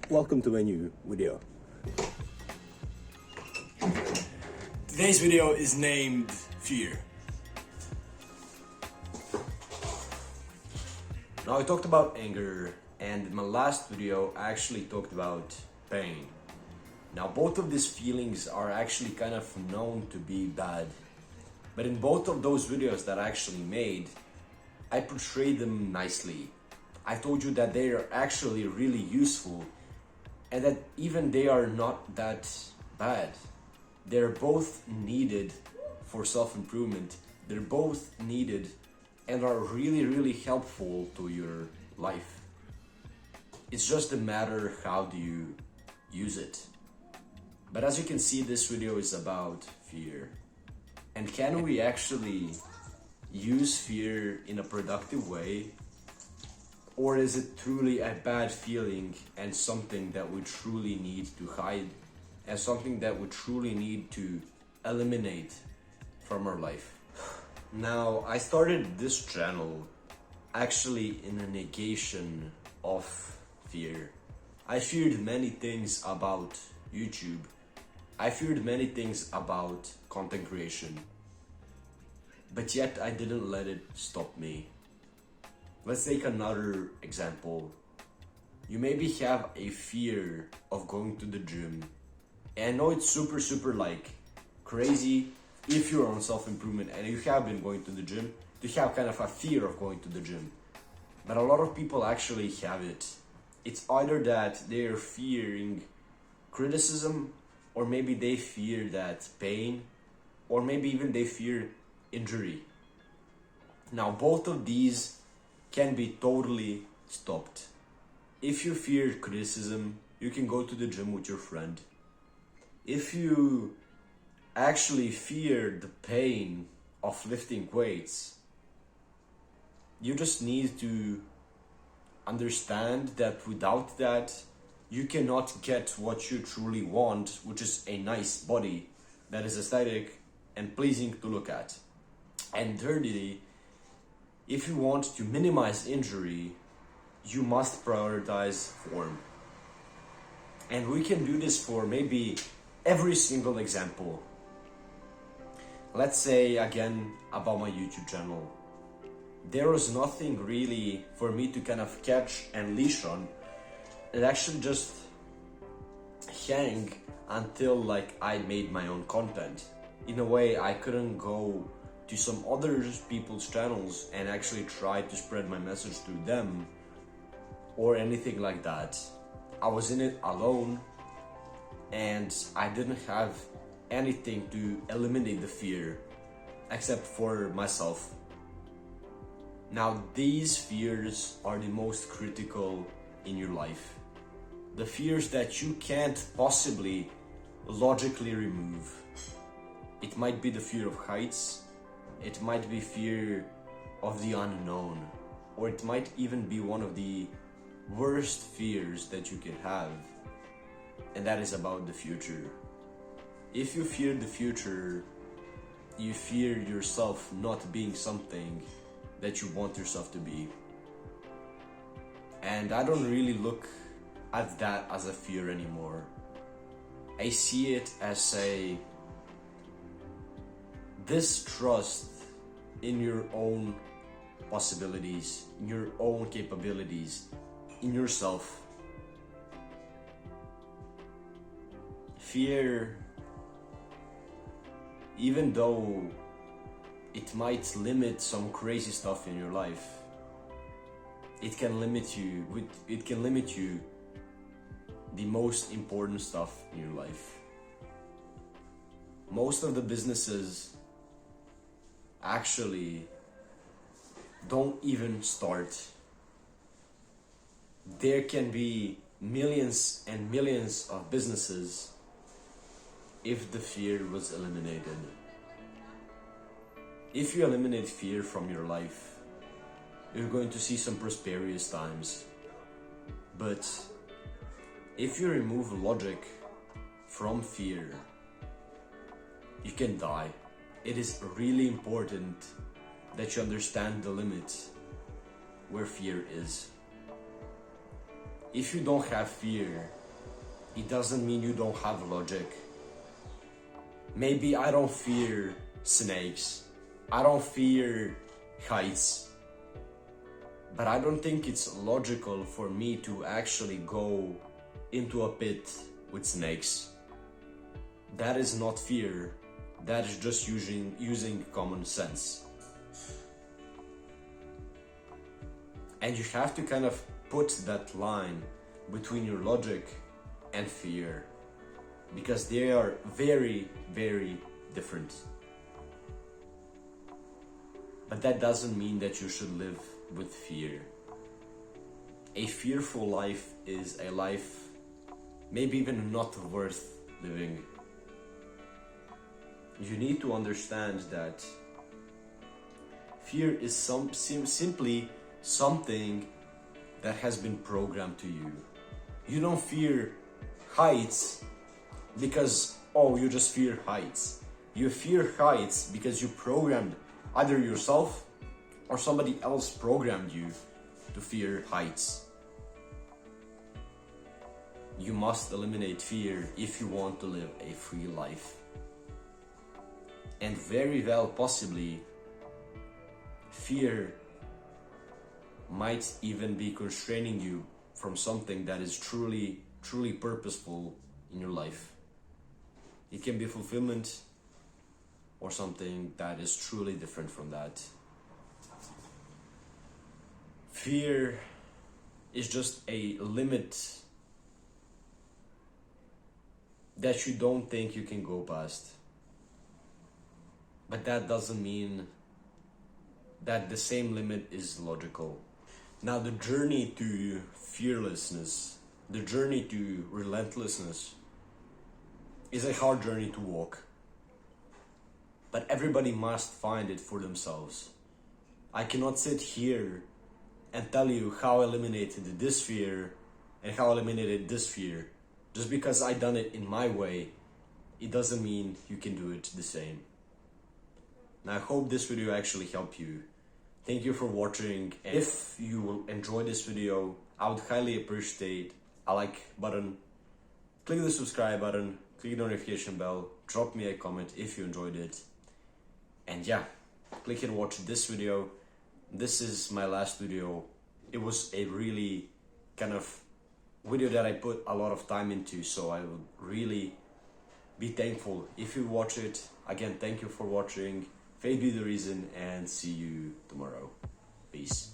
Welcome to my new video. Today's video is named Fear. Now I talked about anger, and in my last video I actually talked about pain. Now both of these feelings are actually kind of known to be bad, but in both of those videos that I actually made, I portrayed them nicely. I told you that they are actually really useful and that even they are not that bad. They're both needed for self-improvement. They're both needed and are really helpful to your life. It's just a matter how do you use it. But as you can see, this video is about fear. And can we actually use fear in a productive way? Or is it truly a bad feeling and something that we truly need to hide and something that we truly need to eliminate from our life? Now, I started this channel actually in a negation of fear. I feared many things about YouTube. I feared many things about content creation. But yet I didn't let it stop me. Let's take another example. You maybe have a fear of going to the gym. And I know it's super like crazy if you're on self-improvement and you have been going to the gym to have kind of a fear of going to the gym. But a lot of people actually have it. It's either that they're fearing criticism, or maybe they fear that pain, or maybe even they fear injury. Now both of these can be totally stopped. If you fear criticism, you can go to the gym with your friend. If you actually fear the pain of lifting weights, you just need to understand that without that, you cannot get what you truly want, which is a nice body that is aesthetic and pleasing to look at. And thirdly, if you want to minimize injury, you must prioritize form. And we can do this for maybe every single example. Let's say again about my YouTube channel. There was nothing really for me to kind of catch and leash on. It actually just hang until like I made my own content. In a way, I couldn't go to some other people's channels and actually try to spread my message to them or anything like that. I was in it alone and I didn't have anything to eliminate the fear except for myself. Now these fears are the most critical in your life. The fears that you can't possibly logically remove. It might be the fear of heights. It might be fear of the unknown, or it might even be one of the worst fears that you can have, and that is about the future. If you fear the future, you fear yourself not being something that you want yourself to be. And I don't really look at that as a fear anymore. I see it as a distrust in your own possibilities, in your own capabilities, in yourself. Fear, even though it might limit some crazy stuff in your life, it can limit you the most important stuff in your life. Most of the businesses actually don't even start. There can be millions and millions of businesses if the fear was eliminated. If you eliminate fear from your life, you're going to see some prosperous times. But if you remove logic from fear, you can die. It is really important that you understand the limits where fear is. If you don't have fear, it doesn't mean you don't have logic. Maybe I don't fear snakes, I don't fear heights, but I don't think it's logical for me to actually go into a pit with snakes. That is not fear, that is just using common sense. And you have to kind of put that line between your logic and fear, because they are very, very different. But that doesn't mean that you should live with fear. A fearful life is a life maybe even not worth living. You need to understand that fear is simply something that has been programmed to you. You don't fear heights because, oh, you just fear heights. You fear heights because you programmed either yourself or somebody else programmed you to fear heights. You must eliminate fear if you want to live a free life. And very well possibly, fear might even be constraining you from something that is truly, truly purposeful in your life. It can be fulfillment or something that is truly different from that. Fear is just a limit that you don't think you can go past. But that doesn't mean that the same limit is logical. Now, the journey to fearlessness, the journey to relentlessness, is a hard journey to walk. But everybody must find it for themselves. I cannot sit here and tell you how I eliminated this fear and how I eliminated this fear. Just because I done it in my way, it doesn't mean you can do it the same. Now, I hope this video actually helped you. Thank you for watching. And if you will enjoy this video, I would highly appreciate a like button, click the subscribe button, click the notification bell, drop me a comment if you enjoyed it. And yeah, click and watch this video. This is my last video. It was a really kind of video that I put a lot of time into, so I would really be thankful if you watch it. Again, thank you for watching. Faith be the reason, and see you tomorrow. Peace.